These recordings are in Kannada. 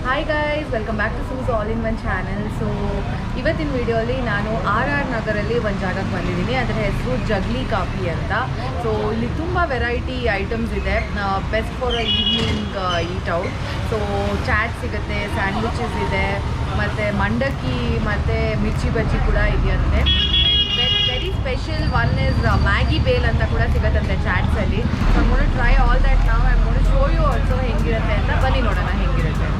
Hi guys, welcome back to ಸೂಸ್ all in one channel. So ಇವತ್ತಿನ ವಿಡಿಯೋಲಿ ನಾನು ಆರ್ ನಗರಲ್ಲಿ ಒಂದು ಜಾಗಕ್ಕೆ ಬಂದಿದ್ದೀನಿ. ಅದರ ಹೆಸರು ಜಗ್ಲಿ ಕಾಫಿ ಅಂತ. ಸೊ ಇಲ್ಲಿ ತುಂಬ ವೆರೈಟಿ ಐಟಮ್ಸ್ ಇದೆ, best for a evening eat out. So chaat ಸಿಗುತ್ತೆ, ಸ್ಯಾಂಡ್ವಿಚಸ್ ಇದೆ, ಮತ್ತು ಮಂಡಕ್ಕಿ ಮತ್ತು ಮಿರ್ಚಿ ಬಜ್ಜಿ ಕೂಡ ಇದೆಯಂತೆ. Very special one is Maggi bhel ಅಂತ ಕೂಡ ಸಿಗುತ್ತಂತೆ ಚಾಟ್ಸಲ್ಲಿ. So I gonna try all that ನಾವು. I gonna show you also ಹೆಂಗಿರುತ್ತೆ ಅಂತ. ಬನ್ನಿ ನೋಡೋಣ ಹೆಂಗಿರುತ್ತೆ.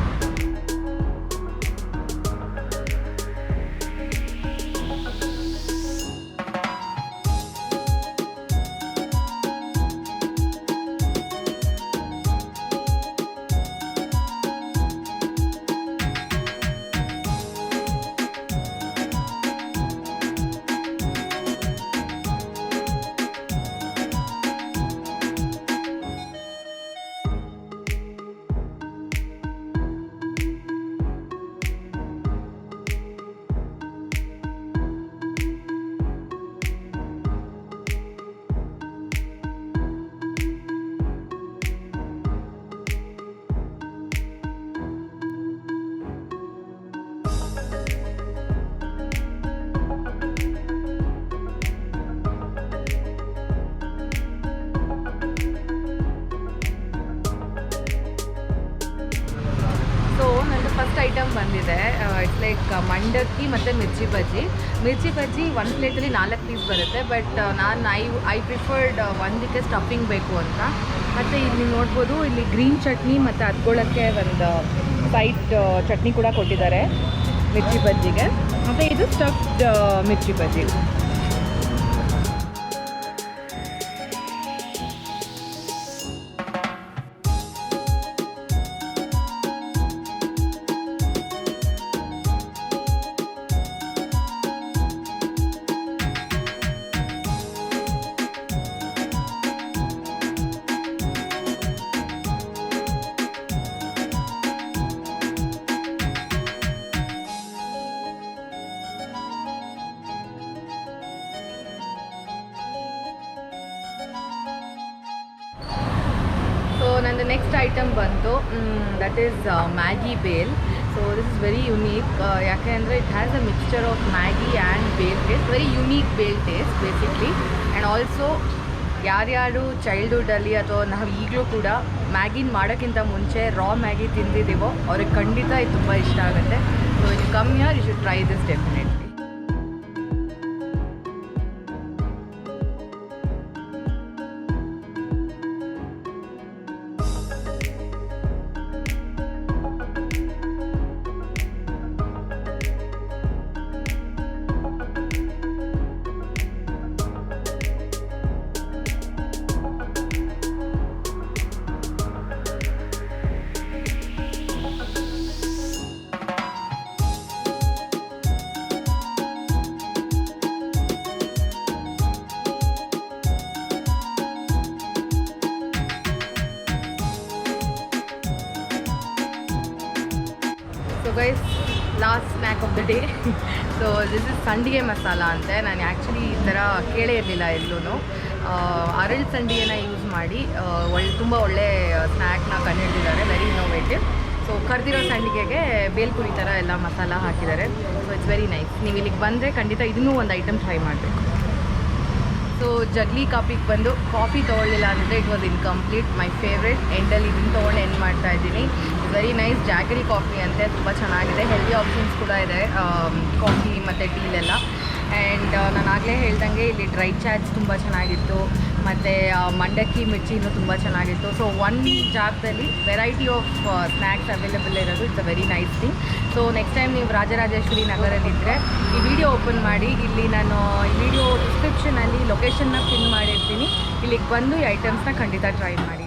ಫಸ್ಟ್ ಐಟಮ್ ಬಂದಿದೆ. ಇಟ್ಸ್ ಲೈಕ್ ಮಂಡಕ್ಕಿ ಮತ್ತು ಮಿರ್ಚಿ ಬಜ್ಜಿ ಒಂದು ಪ್ಲೇಟಲ್ಲಿ 4 ಪೀಸ್ ಬರುತ್ತೆ. ಬಟ್ ನಾನು ಐ ಪ್ರಿಫರ್ಡ್ ಒಂದಕ್ಕೆ ಸ್ಟಫಿಂಗ್ ಬೇಕು ಅಂತ. ಮತ್ತು ಇಲ್ಲಿ ನೋಡ್ಬೋದು, ಇಲ್ಲಿ ಗ್ರೀನ್ ಚಟ್ನಿ ಮತ್ತು ಅದ್ಕೊಳ್ಳೋಕ್ಕೆ ಒಂದು ಸೈಡ್ ಚಟ್ನಿ ಕೂಡ ಕೊಟ್ಟಿದ್ದಾರೆ ಮಿರ್ಚಿ ಬಜ್ಜಿಗೆ. ಮತ್ತು ಇದು ಸ್ಟಫ್ಡ್ ಮಿರ್ಚಿ ಬಜ್ಜಿ. ಸೊ ನಂದು ನೆಕ್ಸ್ಟ್ ಐಟಮ್ ಬಂತು, that is Maggi bhel. So this is very unique. ಯಾಕೆ ಅಂದರೆ it has a mixture of Maggi and bhel taste. Very unique bhel taste basically. And also ಯಾರ್ಯಾರು ಚೈಲ್ಡ್ಹುಡ್ಡಲ್ಲಿ ಅಥವಾ ನಾವು ಈಗಲೂ ಕೂಡ ಮ್ಯಾಗಿನ ಮಾಡೋಕ್ಕಿಂತ ಮುಂಚೆ ರಾ ಮ್ಯಾಗಿ ತಿಂದಿದ್ದೀವೋ ಅವ್ರಿಗೆ ಖಂಡಿತ ಇದು ತುಂಬ ಇಷ್ಟ ಆಗುತ್ತೆ. ಸೊ ಇದು come here, you should try this definitely. So guys, last snack of the day. So this is ಸಂಡಿಗೆ ಮಸಾಲ ಅಂತೆ. ನಾನು ಆ್ಯಕ್ಚುಲಿ ಈ ಥರ ಕೇಳೇ ಇರಲಿಲ್ಲ ಎಲ್ಲೂ. ಅರಳು ಸಂಡಿಗೆನ ಯೂಸ್ ಮಾಡಿ ತುಂಬ ಒಳ್ಳೆ ಸ್ನ್ಯಾಕ್ನ ಕಂಡುಹಿಡಿದಿದ್ದಾರೆ. Very innovative. ಸೊ ಕರ್ದಿರೋ ಸಂಡಿಗೆಗೆ ಬೇಲ್ಪುರಿ ಥರ ಎಲ್ಲ ಮಸಾಲ ಹಾಕಿದ್ದಾರೆ. So it's very nice. ನೀವು ಇಲ್ಲಿಗೆ ಬಂದರೆ ಖಂಡಿತ ಇದನ್ನೂ ಒಂದು ಐಟಮ್ ಟ್ರೈ ಮಾಡಬೇಕು. ಸೊ ಜಗ್ಲಿ ಕಾಫಿಗೆ ಬಂದು ಕಾಫಿ ತೊಗೊಳ್ಳಿಲ್ಲ ಅಂದರೆ it was incomplete. My favourite. ಎಂಡಲ್ಲಿ ಇದನ್ನು ತೊಗೊಂಡು ಎಂಡ್ ಮಾಡ್ತಾ ಇದ್ದೀನಿ. Very nice. ಜಾಗರಿ ಕಾಫಿ ಅಂತೆ, ತುಂಬ ಚೆನ್ನಾಗಿದೆ. ಹೆಲ್ದಿ ಆಪ್ಷನ್ಸ್ ಕೂಡ ಇದೆ ಕಾಫಿ ಮತ್ತು ಟೀಲೆಲ್ಲ. ಆ್ಯಂಡ್ ನಾನು ಆಗಲೇ ಹೇಳ್ದಂಗೆ ಇಲ್ಲಿ ಡ್ರೈ ಚಾಟ್ಸ್ ತುಂಬ ಚೆನ್ನಾಗಿತ್ತು, ಮತ್ತು ಮಂಡಕ್ಕಿ ಮಿರ್ಚಿನೂ ತುಂಬ ಚೆನ್ನಾಗಿತ್ತು. ಸೊ ಒಂದು ಜಾಗದಲ್ಲಿ ವೆರೈಟಿ ಆಫ್ ಸ್ನ್ಯಾಕ್ಸ್ ಅವೈಲೇಬಲ್ ಇರೋದು it's a very nice thing. So next time ನೀವು ರಾಜರಾಜೇಶ್ವರಿ ನಗರಲ್ಲಿದ್ದರೆ ಈ ವಿಡಿಯೋ ಓಪನ್ ಮಾಡಿ. ಇಲ್ಲಿ ನಾನು ಈ ವಿಡಿಯೋ ಡಿಸ್ಕ್ರಿಪ್ಷನಲ್ಲಿ ಲೊಕೇಶನ್ನ ಪಿನ್ ಮಾಡಿರ್ತೀನಿ. ಇಲ್ಲಿಗೆ ಬಂದು ಈ ಐಟಮ್ಸ್ನ ಖಂಡಿತ ಟ್ರೈ ಮಾಡಿ.